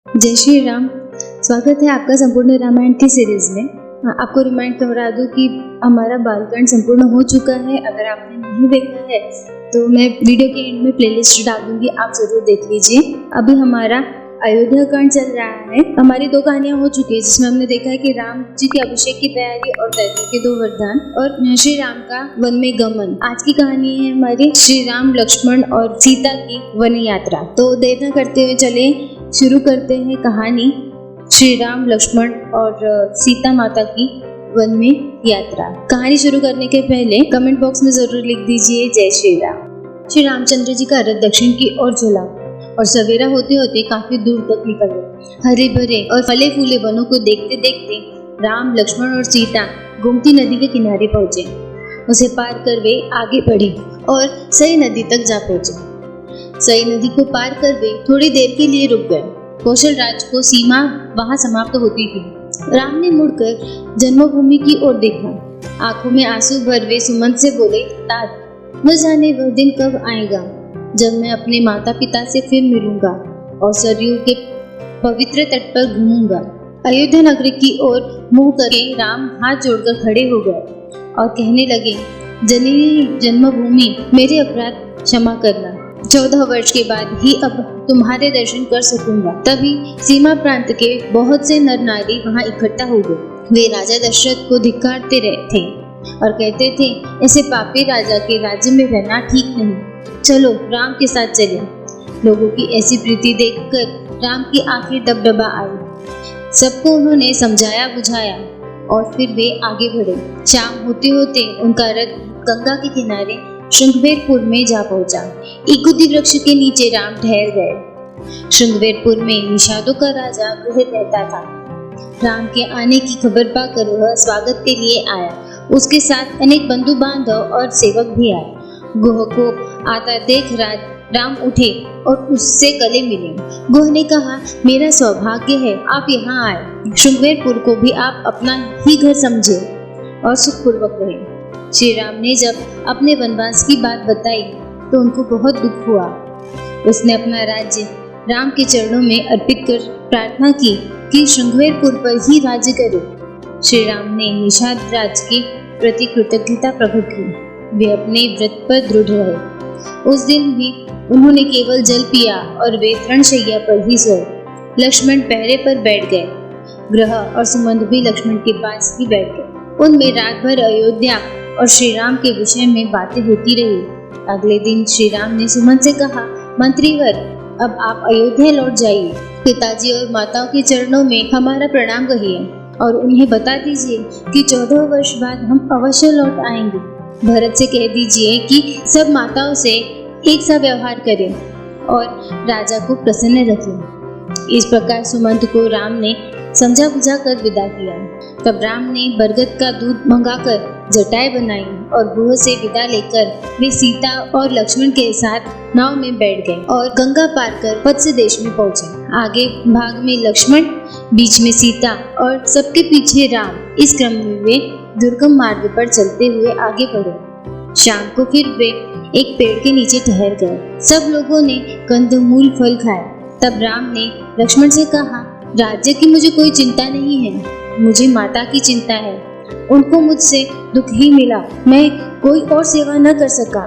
जय श्री राम। स्वागत है आपका संपूर्ण रामायण की सीरीज में। आपको रिमाइंड करा दूं कि हमारा बालकांड संपूर्ण हो चुका है। अगर आपने नहीं देखा है तो मैं वीडियो के एंड में प्लेलिस्ट डाल दूंगी, आप जरूर देख लीजिए। अभी हमारा अयोध्या कांड चल रहा है। हमारी 2 कहानियां हो चुकी है जिसमें हमने देखा है कि राम जी के अभिषेक की तैयारी और दैत्य के 2 वरदान और श्री राम का वन में गमन। आज की कहानी है हमारी श्री राम, लक्ष्मण और सीता की वन यात्रा। तो देर न करते हुए चले शुरू करते हैं कहानी श्री राम, लक्ष्मण और सीता माता की वन में यात्रा। कहानी शुरू करने के पहले कमेंट बॉक्स में जरूर लिख दीजिए जय श्री राम। श्री रामचंद्र जी का रथ दक्षिण की ओर चला और सवेरा होते होते काफी दूर तक निकल गए। हरे भरे और फले फूले वनों को देखते देखते राम, लक्ष्मण और सीता गोमती नदी के किनारे पहुंचे। उसे पार कर वे आगे बढ़े और सई नदी तक जा पहुंचे। सई नदी को पार कर वे थोड़ी देर के लिए रुक गए। कौशल राज को सीमा वहां समाप्त होती थी। राम ने मुड़कर जन्मभूमि की ओर देखा। आंखों में आंसू भर वे सुमंत से बोले, तात, न जाने वह दिन कब आएगा जब मैं अपने माता पिता से फिर मिलूंगा और सरयू के पवित्र तट पर घूमूंगा। अयोध्या नगरी की ओर मुंह करके राम हाथ जोड़कर खड़े हो गए और कहने लगे, जननी जन्मभूमि, मेरे अपराध क्षमा करना। 14 वर्ष के बाद ही अब तुम्हारे दर्शन कर सकूंगा। तभी सीमा प्रांत के बहुत से नर नारी वहां इकट्ठा हो गए। वे राजा दशरथ को धिक्कारते रहे थे और कहते थे, ऐसे पापी राजा के राज्य में रहना ठीक नहीं, चलो राम के साथ चले। लोगों की ऐसी प्रीति देखकर राम की आंखें डबडबा आई। सबको उन्होंने समझाया बुझाया और फिर वे आगे बढ़े। शाम होते होते उनका रथ गंगा के किनारे श्रृंगवेरपुर में जा पहुंचा। इकुदी वृक्ष के नीचे राम ठहर गए। श्रृंगवेरपुर में निषादों का राजा गृह रहता था। राम के आने की खबर पाकर वह स्वागत के लिए आया। उसके साथ अनेक बंधु बांधव और सेवक भी आए। गुह को आता देख राम उठे और उससे गले मिले। गुह ने कहा, मेरा सौभाग्य है आप यहाँ आए। श्रृंगवेरपुर को भी आप अपना ही घर समझे और सुखपूर्वक रहे। श्री राम ने जब अपने वनवास की बात बताई तो उनको बहुत दुख हुआ। उसने अपना राज्य राम के चरणों में अर्पित कर प्रार्थना की कि श्रृंगवेरपुर पर ही राज्य करे। श्री राम ने निषाद राज के प्रति कृतज्ञता प्रकट की। वे अपने व्रत पर दृढ़ रहे। उस दिन भी उन्होंने केवल जल पिया और वे तृणशैया पर ही सोए। लक्ष्मण पहरे पर बैठ गए। ग्रह और सुमंत भी लक्ष्मण के पास ही बैठ गए। उनमें रात भर अयोध्या और श्री राम के विषय में बातें होती रही। अगले दिन श्री राम ने सुमंत से कहा, मंत्रीवर, अब आप अयोध्या लौट जाइए। पिताजी और माताओं के चरणों में हमारा प्रणाम कहिए और उन्हें बता दीजिए कि 14 वर्ष बाद हम अवश्य लौट आएंगे। भरत से कह दीजिए कि सब माताओं से एक सा व्यवहार करें और राजा को प्रसन्न रखें। इस प्रकार सुमंत को राम ने समझा बुझा कर विदा किया। तब राम ने बरगद का दूध मंगाकर जटाएं बनाई और गुह से विदा लेकर वे सीता और लक्ष्मण के साथ नाव में बैठ गए और गंगा पार कर वत्स देश में पहुंचे। आगे भाग में लक्ष्मण, बीच में सीता और सबके पीछे राम। इस क्रम में वे दुर्गम मार्ग पर चलते हुए आगे बढ़े। शाम को फिर वे एक पेड़ के नीचे ठहर गए। सब लोगों ने कंदमूल फल खाए। तब राम ने लक्ष्मण से कहा, राज्य की मुझे कोई चिंता नहीं है, मुझे माता की चिंता है। उनको मुझसे दुख ही मिला, मैं कोई और सेवा न कर सका।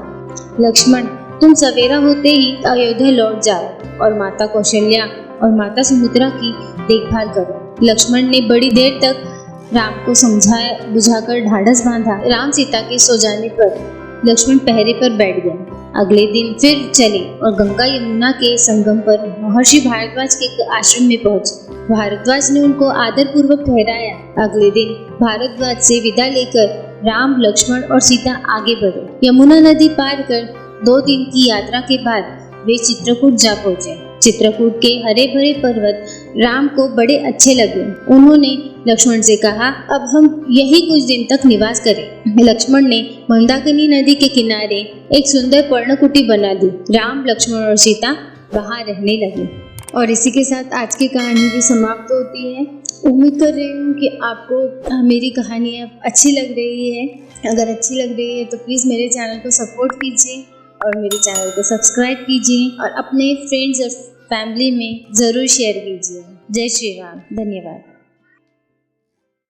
लक्ष्मण, तुम सवेरा होते ही अयोध्या लौट जाओ और माता कौशल्या और माता सुमित्रा की देखभाल करो। लक्ष्मण ने बड़ी देर तक राम को समझाया बुझाकर ढाढ़स बांधा। राम सीता के सो जाने पर लक्ष्मण पहरे पर बैठ गए। अगले दिन फिर चले और गंगा यमुना के संगम पर महर्षि भारद्वाज के आश्रम में पहुंचे। भारद्वाज ने उनको आदर पूर्वक ठहराया। अगले दिन भारद्वाज से विदा लेकर राम, लक्ष्मण और सीता आगे बढ़े। यमुना नदी पार कर 2 दिन की यात्रा के बाद वे चित्रकूट जा पहुंचे। चित्रकूट के हरे भरे पर्वत राम को बड़े अच्छे लगे। उन्होंने लक्ष्मण से कहा, अब हम यही कुछ दिन तक निवास करें। लक्ष्मण ने मंदाकिनी नदी के किनारे एक सुंदर पर्णकुटी बना दी। राम, लक्ष्मण और सीता वहां रहने लगे। और इसी के साथ आज की कहानी भी समाप्त होती है। उम्मीद कर रही हूँ कि आपको मेरी कहानियाँ अच्छी लग रही है। अगर अच्छी लग रही है तो प्लीज़ मेरे चैनल को सपोर्ट कीजिए और मेरे चैनल को सब्सक्राइब कीजिए और अपने फ्रेंड्स और फैमिली में ज़रूर शेयर कीजिए। जय श्री राम। धन्यवाद।